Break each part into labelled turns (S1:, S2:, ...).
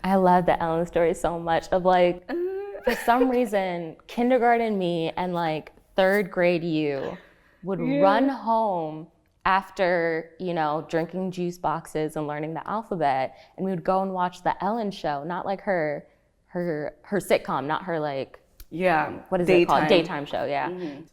S1: I love the Ellen story so much of like, for some reason, kindergarten me and like third grade you would run home after, you know, drinking juice boxes and learning the alphabet, and we would go and watch the Ellen show, not like her sitcom, not her like, what is it called? Daytime show,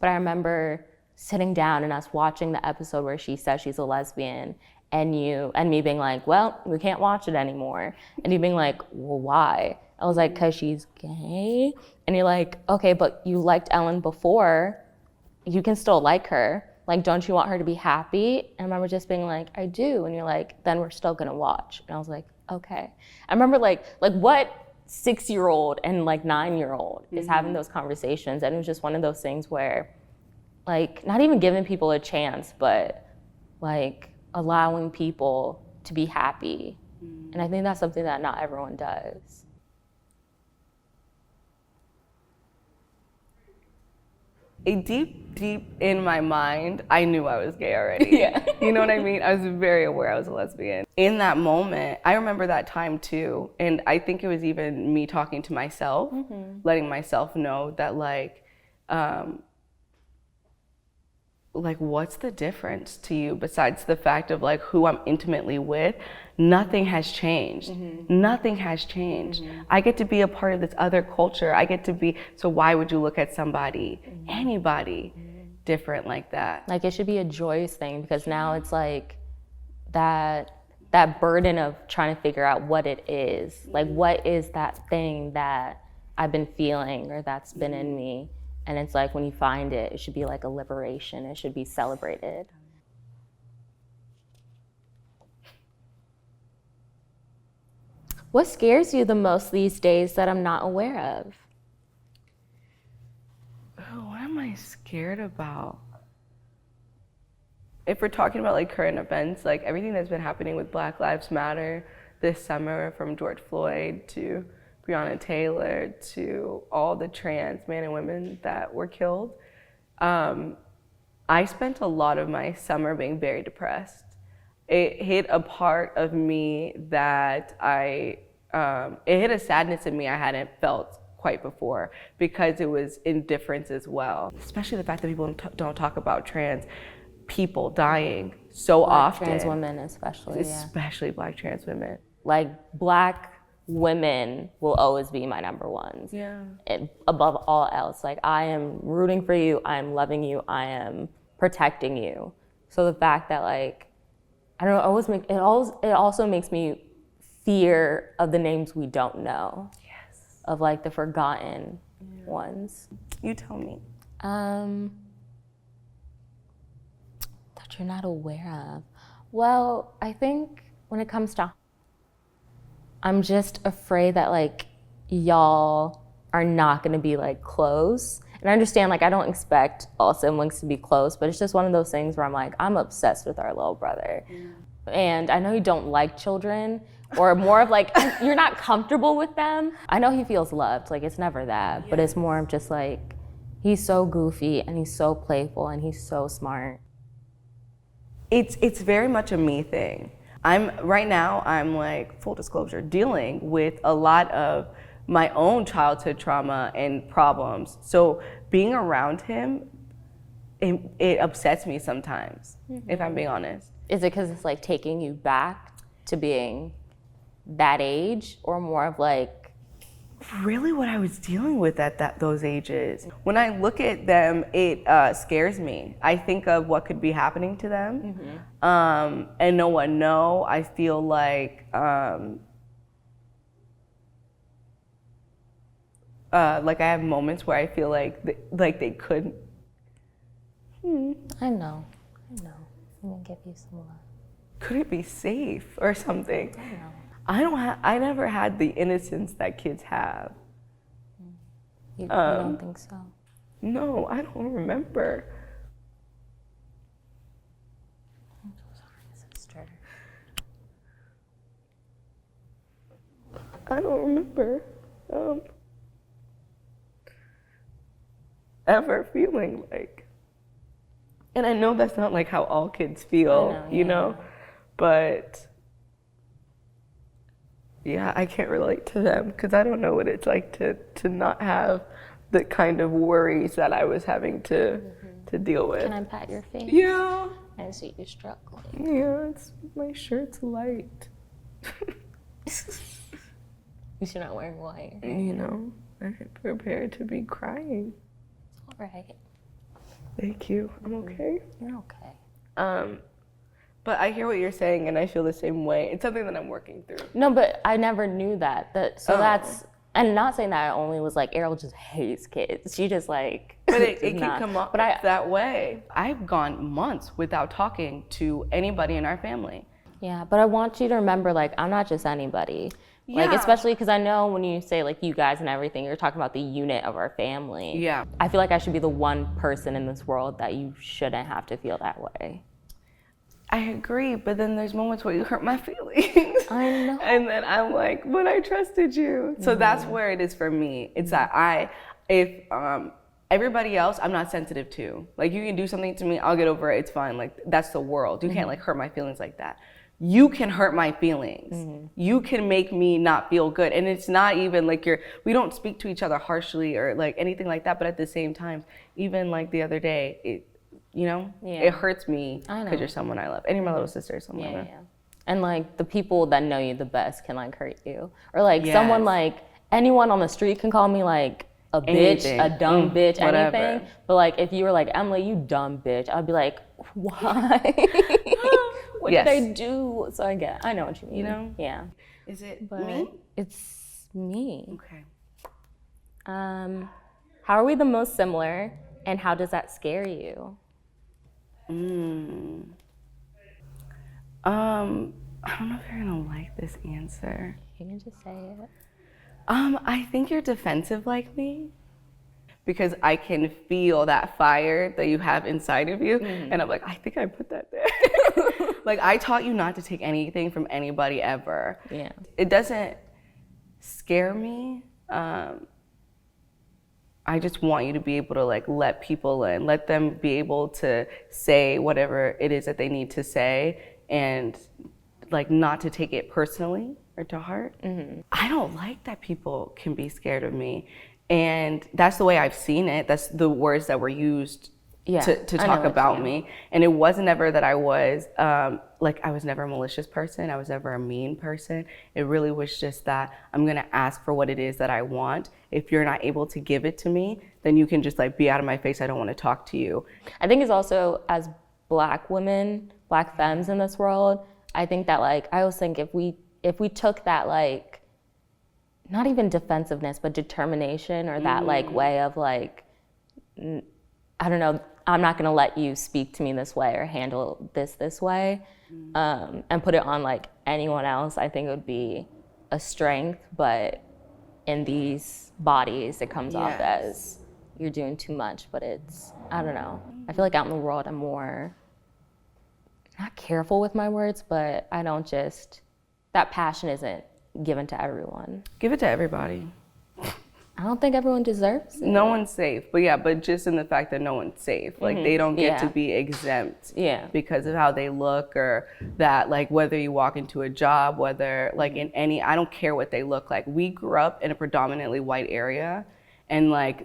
S1: But I remember sitting down and us watching the episode where she says she's a lesbian, and me being like, well, we can't watch it anymore. And you being like, well, why? I was like, because she's gay. And you're like, okay, but you liked Ellen before. You can still like her. Like, don't you want her to be happy? And I remember just being like, I do. And you're like, then we're still gonna watch. And I was like, okay. I remember like what 6-year-old and like 9-year-old is having those conversations? And it was just one of those things where, like, not even giving people a chance, but like allowing people to be happy. And I think that's something that not everyone does.
S2: Deep in my mind, I knew I was gay already. You know what I mean? I was very aware I was a lesbian. In that moment, I remember that time too. And I think it was even me talking to myself, letting myself know that like what's the difference to you besides the fact of like who I'm intimately with? Nothing has changed. Nothing has changed. I get to be a part of this other culture. I get to be, so why would you look at somebody, anybody different like that?
S1: Like, it should be a joyous thing, because now it's like that burden of trying to figure out what it is. Like, what is that thing that I've been feeling or that's been in me? And it's like, when you find it, it should be like a liberation. It should be celebrated. What scares you the most these days that I'm not aware of?
S2: Oh, what am I scared about? If we're talking about like current events, like everything that's been happening with Black Lives Matter this summer, from George Floyd to Breonna Taylor to all the trans men and women that were killed, I spent a lot of my summer being very depressed. It hit a part of me that it hit a sadness in me I hadn't felt quite before, because it was indifference as well. Especially the fact that people don't talk about trans people dying so often.
S1: Trans women especially,
S2: Especially Black trans women.
S1: Like, Black women will always be my number ones. Above all else, like, I am rooting for you, I am loving you, I am protecting you. So the fact that, like, I don't know, it also makes me fear of the names we don't know. Of like the forgotten ones.
S2: You tell me.
S1: That you're not aware of. Well, I think when it comes to, I'm just afraid that like y'all are not gonna be like close. And I understand, like, I don't expect all siblings to be close, but it's just one of those things where I'm like, I'm obsessed with our little brother. And I know you don't like children, or more of like, you're not comfortable with them. I know he feels loved, like, it's never that, but it's more of just like, he's so goofy and he's so playful and he's so smart.
S2: It's very much a me thing. Right now, I'm like, full disclosure, dealing with a lot of my own childhood trauma and problems. So being around him, it upsets me sometimes, if I'm being honest.
S1: Is it because it's like taking you back to being that age, or more of like?
S2: Really what I was dealing with at those ages. When I look at them, it scares me. I think of what could be happening to them, and no one know. I feel like I have moments where I feel like they couldn't.
S1: I know. I'm gonna give you some love.
S2: Could it be safe or something?
S1: I know.
S2: I never had the innocence that kids have.
S1: You don't think so?
S2: No, I don't remember.
S1: I'm so sorry, sister.
S2: I don't remember ever feeling like, and I know that's not like how all kids feel, you know, but Yeah, I can't relate to them because I don't know what it's like to not have the kind of worries that I was having to deal with.
S1: Can I pat your face?
S2: Yeah.
S1: I see you struggling.
S2: Yeah, my shirt's light.
S1: You're not wearing white.
S2: You know, I'm prepared to be crying.
S1: It's all right.
S2: Thank you. I'm okay.
S1: You're okay.
S2: But I hear what you're saying, and I feel the same way. It's something that I'm working through.
S1: No, but I never knew that. That's, and not saying that I only was like, Ariel just hates kids. She just like,
S2: but it can come up that way. I've gone months without talking to anybody in our family.
S1: Yeah, but I want you to remember, like, I'm not just anybody. Yeah. Like, especially because I know when you say, like, you guys and everything, you're talking about the unit of our family.
S2: Yeah.
S1: I feel like I should be the one person in this world that you shouldn't have to feel that way.
S2: I agree, but then there's moments where you hurt my feelings.
S1: I know.
S2: And then I'm like, but I trusted you. So that's where it is for me. It's that if everybody else, I'm not sensitive to. Like, you can do something to me, I'll get over it, it's fine. Like, that's the world. You can't, like, hurt my feelings like that. You can hurt my feelings. You can make me not feel good. And it's not even like we don't speak to each other harshly or, like, anything like that. But at the same time, even, like, the other day, it hurts me because you're someone I love. And you're my little sister or someone I love.
S1: Yeah. And, like, the people that know you the best can, like, hurt you. Or, like, someone, like, anyone on the street can call me, like, a bitch, a dumb bitch,
S2: whatever.
S1: Anything. But, like, if you were like, Emily, you dumb bitch, I'd be like, why? What did I do? So I know what you mean.
S2: You know?
S1: Yeah.
S2: Is it me?
S1: It's me.
S2: Okay.
S1: How are we the most similar, and how does that scare you?
S2: I don't know if you're gonna like this answer.
S1: You can just say it.
S2: I think you're defensive like me because I can feel that fire that you have inside of you, and I'm like, I think I put that there. Like, I taught you not to take anything from anybody ever.
S1: Yeah.
S2: It doesn't scare me. I just want you to be able to, like, let people in, let them be able to say whatever it is that they need to say, and, like, not to take it personally or to heart. I don't like that people can be scared of me. And that's the way I've seen it. That's the words that were used to talk about me. And it wasn't ever that I was, I was never a malicious person. I was never a mean person. It really was just that I'm gonna ask for what it is that I want. If you're not able to give it to me, then you can just, like, be out of my face. I don't wanna talk to you.
S1: I think it's also, as Black women, Black femmes in this world, I think that, like, I always think if we took that, like, not even defensiveness, but determination, or that like way of, like, I don't know, I'm not gonna let you speak to me this way or handle this way, and put it on, like, anyone else, I think it would be a strength. But in these bodies, it comes off as you're doing too much. But it's, I don't know. I feel like out in the world, I'm more, not careful with my words, but I don't just, that passion isn't given to everyone.
S2: Give it to everybody.
S1: I don't think everyone deserves it.
S2: No one's safe, but just in the fact that no one's safe. Like, they don't get to be exempt because of how they look, or that, like, whether you walk into a job, whether, like, in any, I don't care what they look like. We grew up in a predominantly white area, and, like,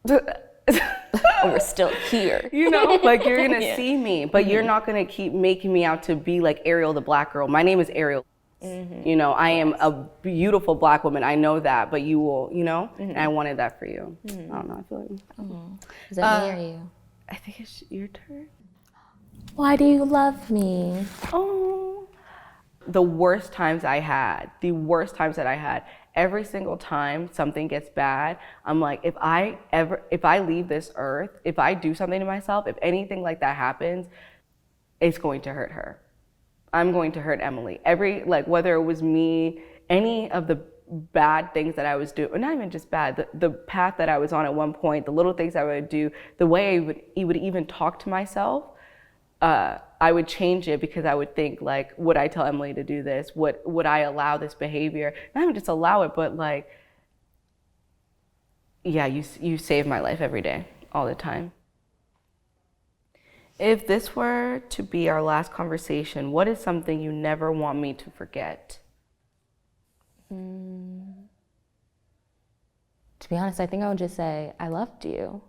S1: we're still here.
S2: You know, like, you're gonna see me, but you're not gonna keep making me out to be like Ariel the Black girl. My name is Ariel. You know, I am a beautiful Black woman. I know that, but you will, and I wanted that for you. I don't know, I feel like.
S1: Is that me or you?
S2: I think it's your turn.
S1: Why do you love me?
S2: Oh. The worst times that I had, every single time something gets bad, I'm like, if I leave this earth, if I do something to myself, if anything like that happens, it's going to hurt her. I'm going to hurt Emily. Whether it was me, any of the bad things that I was doing, or not even just bad, the path that I was on at one point, the little things I would do, the way I would even talk to myself, I would change it because I would think, like, would I tell Emily to do this? Would I allow this behavior? Not even just allow it, but, like, you save my life every day, all the time. If this were to be our last conversation, what is something you never want me to forget?
S1: To be honest, I think I would just say, I loved you,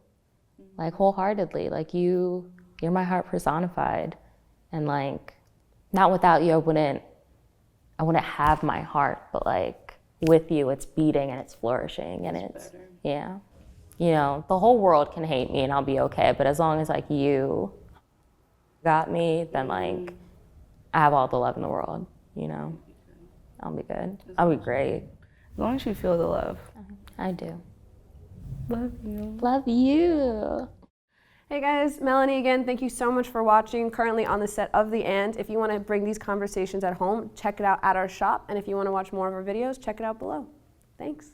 S1: like wholeheartedly. Like you're my heart personified. And like, not without you, I wouldn't have my heart, but like with you, it's beating and it's flourishing and it's, yeah. You know, the whole world can hate me and I'll be okay. But as long as like you got me, then like I have all the love in the world, you know? I'll be good. I'll be great.
S2: As long as you feel the love.
S1: I do.
S2: Love you.
S1: Love you.
S3: Hey guys, Melanie again. Thank you so much for watching. Currently on the set of The End. If you want to bring these conversations at home, check it out at our shop. And if you want to watch more of our videos, check it out below. Thanks.